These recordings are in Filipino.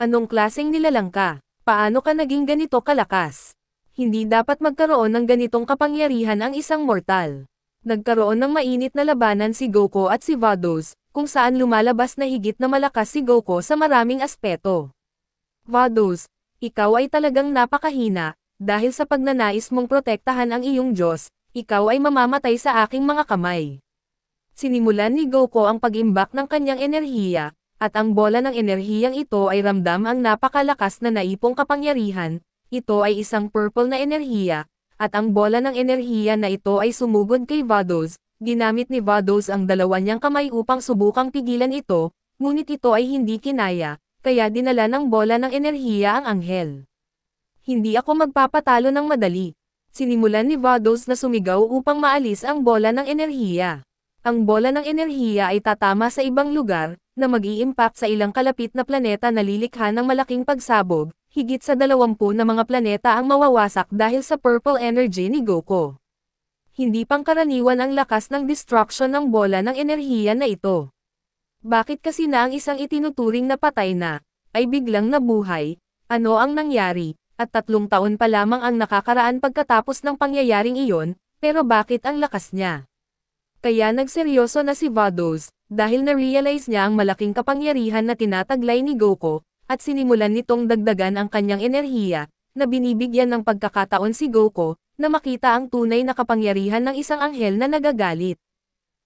Anong klaseng nilalang ka? Paano ka naging ganito kalakas? Hindi dapat magkaroon ng ganitong kapangyarihan ang isang mortal. Nagkaroon ng mainit na labanan si Goku at si Vados, kung saan lumalabas na higit na malakas si Goku sa maraming aspeto. Vados, ikaw ay talagang napakahina, dahil sa pagnanais mong protektahan ang iyong Diyos, ikaw ay mamamatay sa aking mga kamay. Sinimulan ni Goku ang pag-imbak ng kanyang enerhiya, at ang bola ng enerhiyang ito ay ramdam ang napakalakas na naipong kapangyarihan. Ito ay isang purple na enerhiya, at ang bola ng enerhiya na ito ay sumugod kay Vados. Ginamit ni Vados ang dalawa niyang kamay upang subukang pigilan ito, ngunit ito ay hindi kinaya, kaya dinala ng bola ng enerhiya ang anghel. Hindi ako magpapatalo ng madali. Sinimulan ni Vados na sumigaw upang maalis ang bola ng enerhiya. Ang bola ng enerhiya ay tatama sa ibang lugar, na mag-i-impact sa ilang kalapit na planeta na lilikha ng malaking pagsabog. Higit sa 20 na mga planeta ang mawawasak dahil sa purple energy ni Goku. Hindi pangkaraniwan ang lakas ng destruction ng bola ng enerhiya na ito. Bakit kasi na ang isang itinuturing na patay na, ay biglang nabuhay? Ano ang nangyari? At 3 taon pa lamang ang nakakaraan pagkatapos ng pangyayaring iyon, pero bakit ang lakas niya? Kaya nagseryoso na si Vados, dahil na-realize niya ang malaking kapangyarihan na tinataglay ni Goku, at sinimulan nitong dagdagan ang kanyang enerhiya, na binibigyan ng pagkakataon si Goku, na makita ang tunay na kapangyarihan ng isang anghel na nagagalit.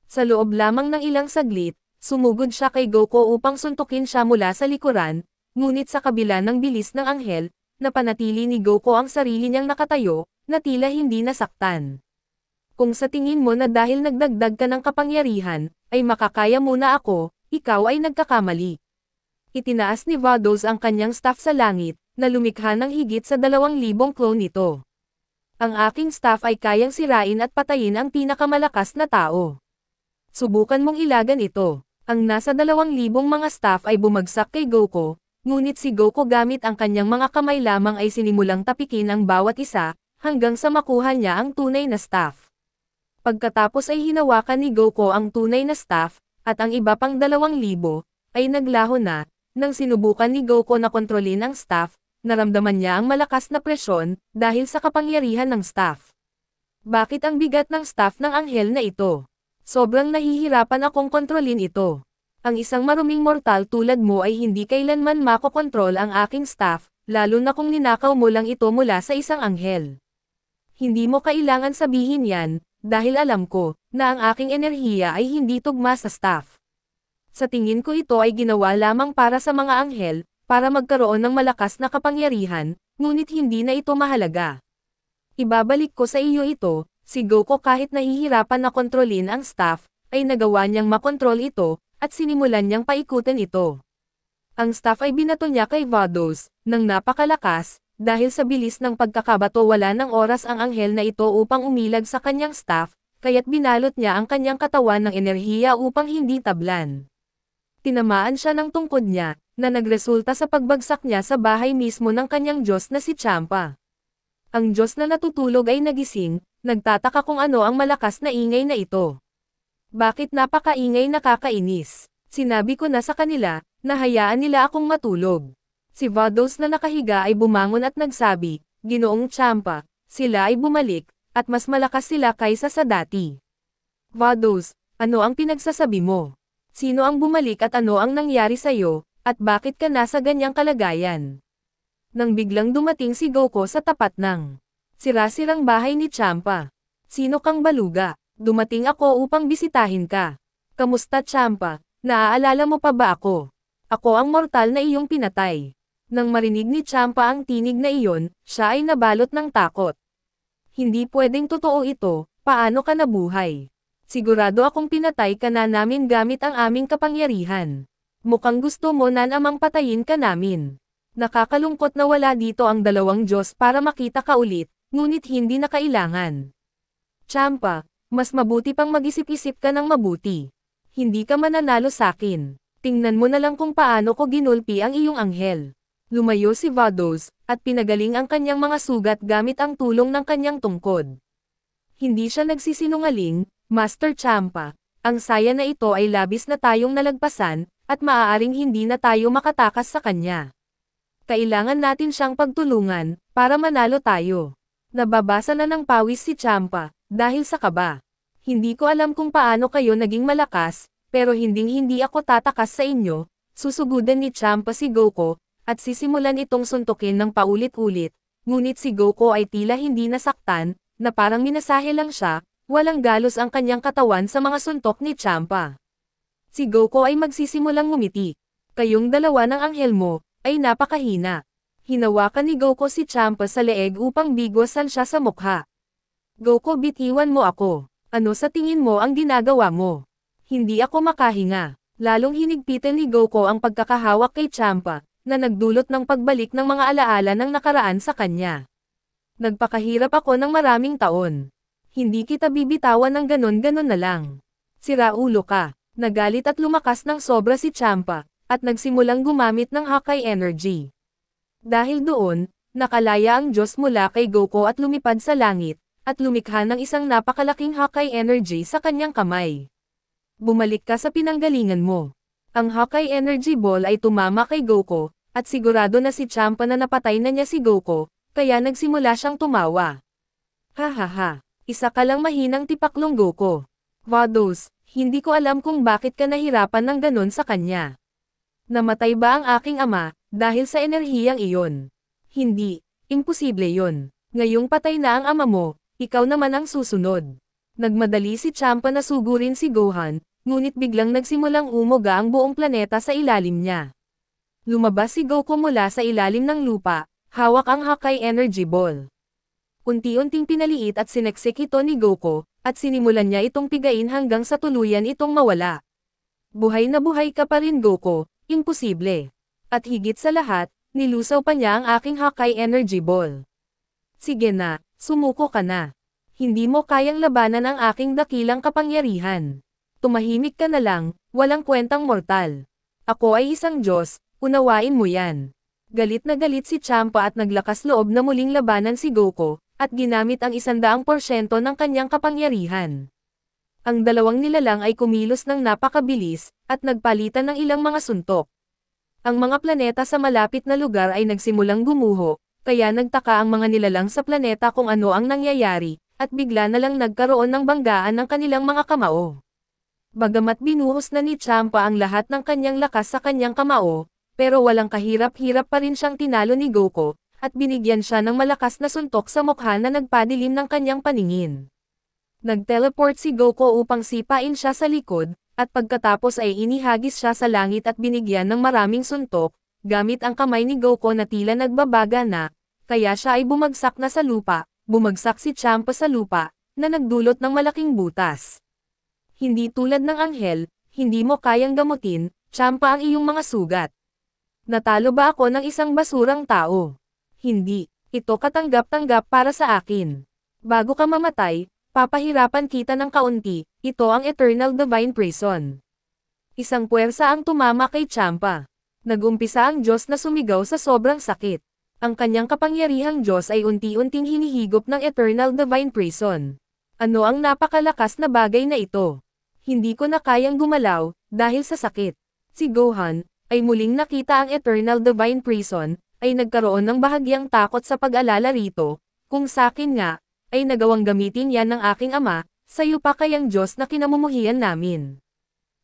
Sa loob lamang ng ilang saglit, sumugod siya kay Goku upang suntukin siya mula sa likuran, ngunit sa kabila ng bilis ng anghel, napanatili ni Goku ang sarili niyang nakatayo, na tila hindi nasaktan. Kung sa tingin mo na dahil nagdagdag ka ng kapangyarihan, ay makakaya mo na ako, ikaw ay nagkakamali. Itinaas ni Vados ang kanyang staff sa langit, na lumikha ng higit sa 2,000 clone nito. Ang aking staff ay kayang sirain at patayin ang pinakamalakas na tao. Subukan mong ilagan ito. Ang nasa 2,000 mga staff ay bumagsak kay Goku, ngunit si Goku gamit ang kanyang mga kamay lamang ay sinimulang tapikin ang bawat isa, hanggang sa makuha niya ang tunay na staff. Pagkatapos ay hinawakan ni Goku ang tunay na staff, at ang iba pang 2,000, ay naglaho na. Nang sinubukan ni Goku na kontrolin ang staff, naramdaman niya ang malakas na presyon, dahil sa kapangyarihan ng staff. Bakit ang bigat ng staff ng anghel na ito? Sobrang nahihirapan akong kontrolin ito. Ang isang maruming mortal tulad mo ay hindi kailanman makokontrol ang aking staff, lalo na kung ninakaw mo lang ito mula sa isang anghel. Hindi mo kailangan sabihin yan, dahil alam ko, na ang aking enerhiya ay hindi tugma sa staff. Sa tingin ko ito ay ginawa lamang para sa mga anghel, para magkaroon ng malakas na kapangyarihan, ngunit hindi na ito mahalaga. Ibabalik ko sa iyo ito, si Goku kahit nahihirapan na kontrolin ang staff, ay nagawa niyang makontrol ito, at sinimulan niyang paikutin ito. Ang staff ay binato niya kay Vados, ng napakalakas, dahil sa bilis ng pagkakabato wala ng oras ang anghel na ito upang umilag sa kanyang staff, kaya't binalot niya ang kanyang katawan ng enerhiya upang hindi tablan. Tinamaan siya ng tungkod niya, na nagresulta sa pagbagsak niya sa bahay mismo ng kanyang Diyos na si Champa. Ang Diyos na natutulog ay nagising, nagtataka kung ano ang malakas na ingay na ito. Bakit napakaingay nakakainis? Sinabi ko na sa kanila, na hayaan nila akong matulog. Si Vados na nakahiga ay bumangon at nagsabi, Ginoong Champa, sila ay bumalik, at mas malakas sila kaysa sa dati. Vados, ano ang pinagsasabi mo? Sino ang bumalik at ano ang nangyari sa'yo, at bakit ka nasa ganyang kalagayan? Nang biglang dumating si Goku sa tapat ng sira-sirang bahay ni Champa. Sino kang baluga? Dumating ako upang bisitahin ka. Kamusta Champa? Naaalala mo pa ba ako? Ako ang mortal na iyong pinatay. Nang marinig ni Champa ang tinig na iyon, siya ay nabalot ng takot. Hindi pwedeng totoo ito, paano ka nabuhay? Sigurado akong pinatay ka na namin gamit ang aming kapangyarihan. Mukhang gusto mo na namang patayin ka namin. Nakakalungkot na wala dito ang 2 Diyos para makita ka ulit, ngunit hindi na kailangan. Champa, mas mabuti pang mag-isip-isip ka ng mabuti. Hindi ka mananalo sakin. Tingnan mo na lang kung paano ko ginulpi ang iyong anghel. Lumayo si Vados, at pinagaling ang kanyang mga sugat gamit ang tulong ng kanyang tungkod. Hindi siya nagsisinungaling, Master Champa. Ang saya na ito ay labis na tayong nalagpasan, at maaaring hindi na tayo makatakas sa kanya. Kailangan natin siyang pagtulungan, para manalo tayo. Nababasa na ng pawis si Champa, dahil sa kaba. Hindi ko alam kung paano kayo naging malakas, pero hindi ako tatakas sa inyo. Susugudan ni Champa si Goko, at sisimulan itong suntukin ng paulit-ulit. Ngunit si Goko ay tila hindi nasaktan, na parang minasahe lang siya, walang galos ang kanyang katawan sa mga suntok ni Champa. Si Goko ay magsisimulang ngumiti. Kayong dalawa ng anghel mo, ay napakahina. Hinawakan ni Goko si Champa sa leeg upang bigwasan siya sa mukha. Goko, bitiwan mo ako. Ano sa tingin mo ang ginagawa mo? Hindi ako makahinga. Lalong hinigpitan ni Goko ang pagkakahawak kay Champa, na nagdulot ng pagbalik ng mga alaala ng nakaraan sa kanya. Nagpakahirap ako ng maraming taon. Hindi kita bibitawan ng ganon-ganon na lang. Sira ulo ka. Nagalit at lumakas ng sobra si Champa, at nagsimulang gumamit ng Hakai energy. Dahil doon, nakalaya ang Diyos mula kay Goko at lumipad sa langit, at lumikha ng isang napakalaking Hakai energy sa kanyang kamay. Bumalik ka sa pinanggalingan mo. Ang Hakai energy ball ay tumama kay Goko, at sigurado na si Champa na napatay na niya si Goko, kaya nagsimula siyang tumawa. Hahaha, isa ka lang mahinang tipaklong Goko. Vados, hindi ko alam kung bakit ka nahirapan ng ganon sa kanya. Namatay ba ang aking ama, dahil sa enerhiyang iyon? Hindi, imposible yon. Ngayong patay na ang ama mo, ikaw naman ang susunod. Nagmadali si Champa na sugurin si Gohan, ngunit biglang nagsimulang umoga ang buong planeta sa ilalim niya. Lumabas si Goko mula sa ilalim ng lupa, hawak ang Hakai Energy Ball. Unti-unting pinaliit at sineksik ito ni Goko, at sinimulan niya itong pigain hanggang sa tuluyan itong mawala. Buhay na buhay ka pa rin Goko, imposible. At higit sa lahat, nilusaw pa niya ang aking Hakai Energy Ball. Sige na, sumuko ka na. Hindi mo kayang labanan ang aking dakilang kapangyarihan. Tumahimik ka na lang, walang kwentang mortal. Ako ay isang Diyos, unawain mo yan. Galit na galit si Champa at naglakas loob na muling labanan si Goko, at ginamit ang 100% ng kanyang kapangyarihan. Ang dalawang nilalang ay kumilos ng napakabilis, at nagpalitan ng ilang mga suntok. Ang mga planeta sa malapit na lugar ay nagsimulang gumuho, kaya nagtaka ang mga nilalang sa planeta kung ano ang nangyayari, at bigla na lang nagkaroon ng banggaan ng kanilang mga kamao. Bagamat binuhos na ni Champa ang lahat ng kanyang lakas sa kanyang kamao, pero walang kahirap-hirap pa rin siyang tinalo ni Goko, at binigyan siya ng malakas na suntok sa mukha na nagpadilim ng kanyang paningin. Nag-teleport si Goko upang sipain siya sa likod, at pagkatapos ay inihagis siya sa langit at binigyan ng maraming suntok, gamit ang kamay ni Goko na tila nagbabaga na, kaya siya ay bumagsak na sa lupa, bumagsak si Champa sa lupa, na nagdulot ng malaking butas. Hindi tulad ng anghel, hindi mo kayang gamutin, Champa ang iyong mga sugat. Natalo ba ako ng isang basurang tao? Hindi, ito katanggap-tanggap para sa akin. Bago ka mamatay, papahirapan kita ng kaunti, ito ang Eternal Divine Prison. Isang puwersa ang tumama kay Champa. Nagumpisa ang Diyos na sumigaw sa sobrang sakit. Ang kanyang kapangyarihang Diyos ay unti-unting hinihigop ng Eternal Divine Prison. Ano ang napakalakas na bagay na ito? Hindi ko na kayang gumalaw, dahil sa sakit. Si Gohan, ay muling nakita ang Eternal Divine Prison, ay nagkaroon ng bahagyang takot sa pag-alala rito, kung sakin nga, ay nagawang gamitin yan ng aking ama, sayo pa kayang Diyos na kinamumuhian namin.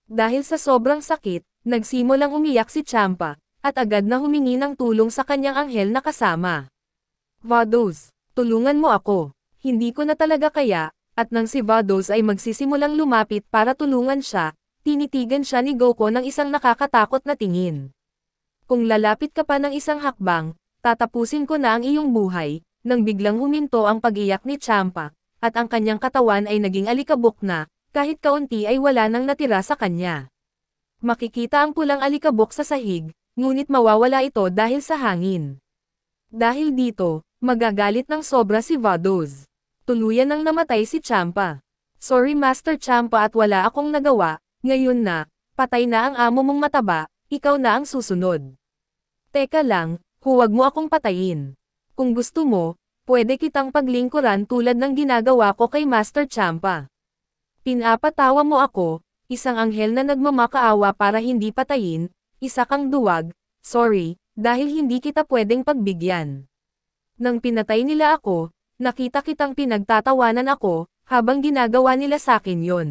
Dahil sa sobrang sakit, nagsimulang umiyak si Champa, at agad na humingi ng tulong sa kanyang anghel na kasama. Vados, tulungan mo ako, hindi ko na talaga kaya, at nang si Vados ay magsisimulang lumapit para tulungan siya, tinitigan siya ni Goko ng isang nakakatakot na tingin. Kung lalapit ka pa ng isang hakbang, tatapusin ko na ang iyong buhay, nang biglang huminto ang pag-iyak ni Champa, at ang kanyang katawan ay naging alikabok na, kahit kaunti ay wala nang natira sa kanya. Makikita ang pulang alikabok sa sahig, ngunit mawawala ito dahil sa hangin. Dahil dito, magagalit ng sobra si Vados. Tuluyan nang namatay si Champa. Sorry Master Champa at wala akong nagawa, ngayon na, patay na ang amo mong mataba, ikaw na ang susunod. Teka lang, huwag mo akong patayin. Kung gusto mo, pwede kitang paglingkuran tulad ng ginagawa ko kay Master Champa. Pinapatawa mo ako, isang anghel na nagmamakaawa para hindi patayin, isa kang duwag, sorry, dahil hindi kita pwedeng pagbigyan. Nang pinatay nila ako, nakita kitang pinagtatawanan ako, habang ginagawa nila sakin yon.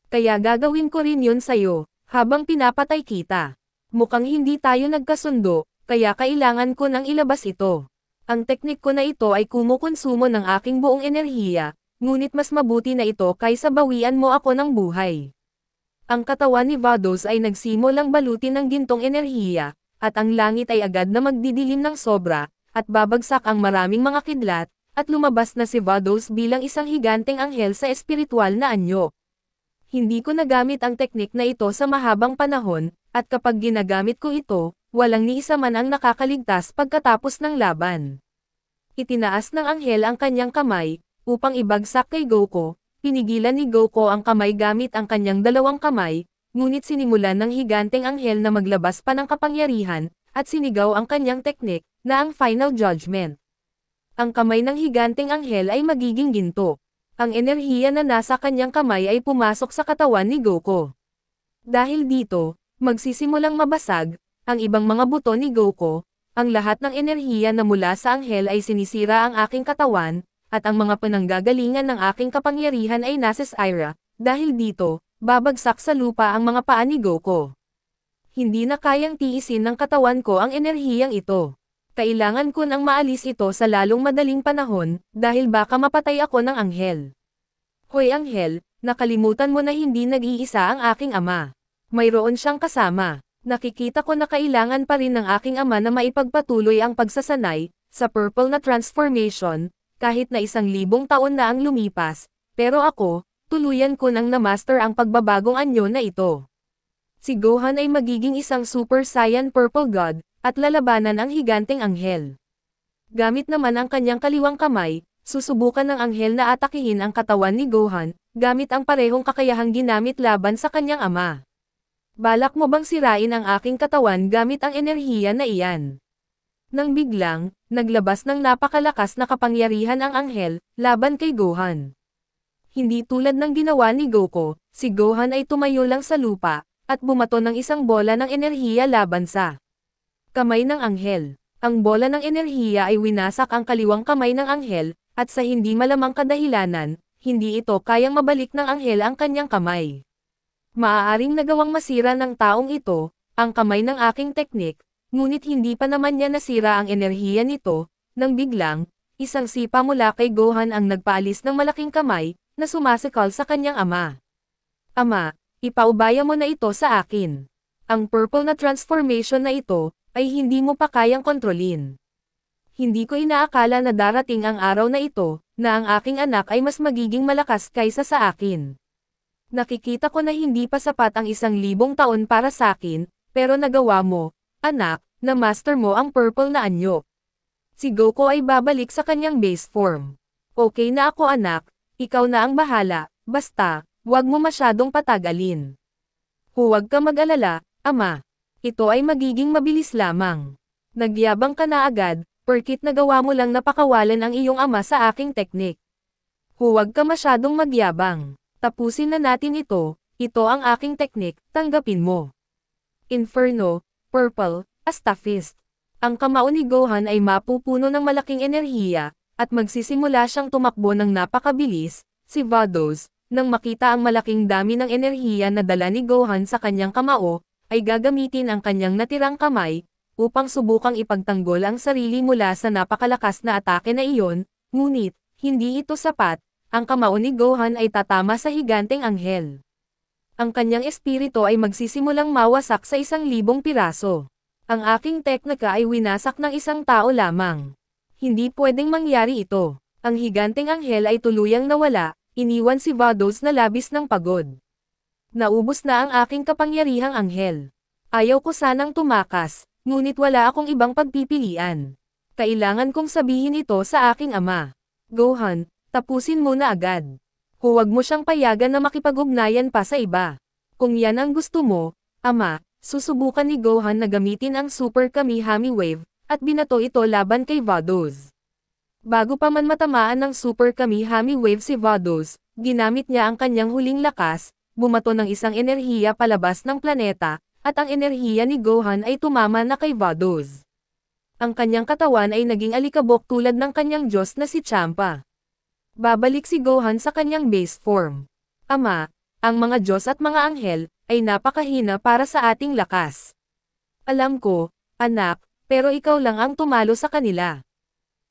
Kaya gagawin ko rin yun sa'yo, habang pinapatay kita. Mukhang hindi tayo nagkasundo, kaya kailangan ko nang ilabas ito. Ang teknik ko na ito ay kumukonsumo ng aking buong enerhiya, ngunit mas mabuti na ito kaysa bawian mo ako ng buhay. Ang katawan ni Vados ay nagsimulang balutin ng gintong enerhiya, at ang langit ay agad na magdidilim ng sobra, at babagsak ang maraming mga kidlat, at lumabas na si Vados bilang isang higanteng anghel sa espiritual na anyo. Hindi ko nagamit ang teknik na ito sa mahabang panahon, at kapag ginagamit ko ito, walang ni isa man ang nakakaligtas pagkatapos ng laban. Itinaas ng anghel ang kanyang kamay, upang ibagsak kay Goku. Pinigilan ni Goku ang kamay gamit ang kanyang dalawang kamay, ngunit sinimulan ng higanteng anghel na maglabas pa ng kapangyarihan, at sinigaw ang kanyang teknik, na ang Final Judgment. Ang kamay ng higanteng anghel ay magiging ginto. Ang enerhiya na nasa kanyang kamay ay pumasok sa katawan ni Goku. Dahil dito, magsisimulang mabasag ang ibang mga buto ni Goku. Ang lahat ng enerhiya na mula sa anghel ay sinisira ang aking katawan, at ang mga pananggagalingan ng aking kapangyarihan ay nasa Syra. Dahil dito, babagsak sa lupa ang mga paa ni Goku. Hindi na kayang tiisin ng katawan ko ang enerhiyang ito. Kailangan ko nang maalis ito sa lalong madaling panahon, dahil baka mapatay ako ng anghel. Hoy anghel, nakalimutan mo na hindi nag-iisa ang aking ama. Mayroon siyang kasama. Nakikita ko na kailangan pa rin ng aking ama na maipagpatuloy ang pagsasanay sa purple na transformation, kahit na 1,000 taon na ang lumipas, pero ako, tuluyan ko nang na-master ang pagbabagong anyo na ito. Si Gohan ay magiging isang Super Saiyan Purple God, at lalabanan ang higanteng anghel. Gamit naman ang kanyang kaliwang kamay, susubukan ng anghel na atakihin ang katawan ni Gohan, gamit ang parehong kakayahang ginamit laban sa kanyang ama. Balak mo bang sirain ang aking katawan gamit ang enerhiya na iyan? Nang biglang, naglabas ng napakalakas na kapangyarihan ang anghel, laban kay Gohan. Hindi tulad ng ginawa ni Goku, si Gohan ay tumayo lang sa lupa, at bumato ng isang bola ng enerhiya laban sa kamay ng anghel. Ang bola ng enerhiya ay winasak ang kaliwang kamay ng anghel, at sa hindi malamang kadahilanan, hindi ito kayang mabalik ng anghel ang kanyang kamay. Maaaring nagawang masira ng taong ito, ang kamay ng aking teknik, ngunit hindi pa naman niya nasira ang enerhiya nito, nang biglang, isang sipa mula kay Gohan ang nagpaalis ng malaking kamay, na sumasikal sa kanyang ama. Ama, ipaubaya mo na ito sa akin. Ang purple na transformation na ito, ay hindi mo pa kayang kontrolin. Hindi ko inaakala na darating ang araw na ito, na ang aking anak ay mas magiging malakas kaysa sa akin. Nakikita ko na hindi pa sapat ang 1,000 taon para sa akin, pero nagawa mo, anak, na master mo ang purple na anyo. Si Goku ay babalik sa kanyang base form. Okay na ako anak, ikaw na ang bahala, basta, huwag mo masyadong patagalin. Huwag ka mag-alala, ama. Ito ay magiging mabilis lamang. Nagyabang ka na agad, porkit nagawa mo lang napakawalan ang iyong ama sa aking teknik. Huwag ka masyadong magyabang. Tapusin na natin ito ang aking teknik, tanggapin mo. Inferno, Purple, Astafist. Ang kamao ni Gohan ay mapupuno ng malaking enerhiya, at magsisimula siyang tumakbo ng napakabilis. Si Vados, nang makita ang malaking dami ng enerhiya na dala ni Gohan sa kanyang kamao, ay gagamitin ang kanyang natirang kamay, upang subukang ipagtanggol ang sarili mula sa napakalakas na atake na iyon, ngunit, hindi ito sapat, ang kamao ni Gohan ay tatama sa higanteng anghel. Ang kanyang espiritu ay magsisimulang mawasak sa 1,000 piraso. Ang aking teknika ay winasak ng isang tao lamang. Hindi pwedeng mangyari ito. Ang higanteng anghel ay tuluyang nawala, iniwan si Vados na labis ng pagod. Naubos na ang aking kapangyarihang anghel. Ayaw ko sanang tumakas, ngunit wala akong ibang pagpipilian. Kailangan kong sabihin ito sa aking ama. Gohan, tapusin mo na agad. Huwag mo siyang payagan na makipag-ugnayan pa sa iba. Kung yan ang gusto mo, ama, susubukan ni Gohan na gamitin ang Super Kamihami Wave, at binato ito laban kay Vados. Bago pa man matamaan ng Super Kamihami Wave si Vados, ginamit niya ang kanyang huling lakas, bumato ng isang enerhiya palabas ng planeta, at ang enerhiya ni Gohan ay tumama na kay Vados. Ang kanyang katawan ay naging alikabok tulad ng kanyang Diyos na si Champa. Babalik si Gohan sa kanyang base form. Ama, ang mga Diyos at mga anghel, ay napakahina para sa ating lakas. Alam ko, anak, pero ikaw lang ang tumalo sa kanila.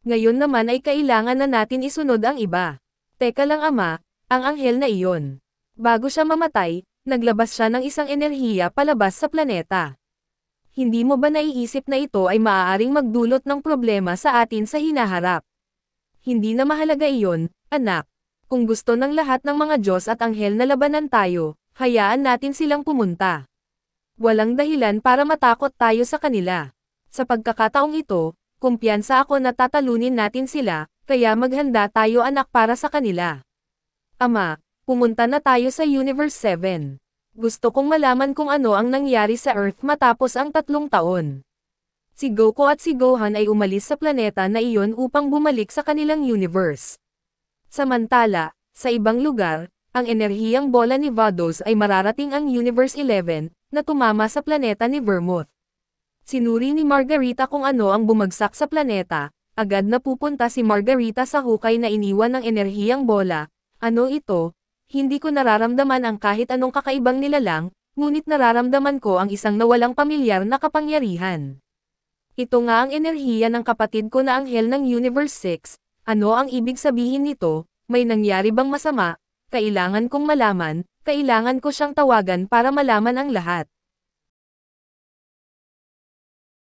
Ngayon naman ay kailangan na natin isunod ang iba. Teka lang ama, ang anghel na iyon. Bago siya mamatay, naglabas siya ng isang enerhiya palabas sa planeta. Hindi mo ba naiisip na ito ay maaaring magdulot ng problema sa atin sa hinaharap? Hindi na mahalaga iyon, anak. Kung gusto ng lahat ng mga Diyos at anghel na labanan tayo, hayaan natin silang pumunta. Walang dahilan para matakot tayo sa kanila. Sa pagkakataong ito, kumpiyansa ako na tatalunin natin sila, kaya maghanda tayo anak para sa kanila. Ama, pumunta na tayo sa Universe 7. Gusto kong malaman kung ano ang nangyari sa Earth matapos ang 3 taon. Si Goku at si Gohan ay umalis sa planeta na iyon upang bumalik sa kanilang universe. Samantala, sa ibang lugar, ang enerhiyang bola ni Vados ay mararating ang Universe 11, na tumama sa planeta ni Vermouth. Sinuri ni Margarita kung ano ang bumagsak sa planeta, agad na pupunta si Margarita sa hukay na iniwan ng enerhiyang bola. Ano ito? Hindi ko nararamdaman ang kahit anong kakaibang nilalang, ngunit nararamdaman ko ang isang nawalang pamilyar na kapangyarihan. Ito nga ang enerhiya ng kapatid ko na anghel ng Universe 6, ano ang ibig sabihin nito, may nangyari bang masama, kailangan kong malaman, kailangan ko siyang tawagan para malaman ang lahat.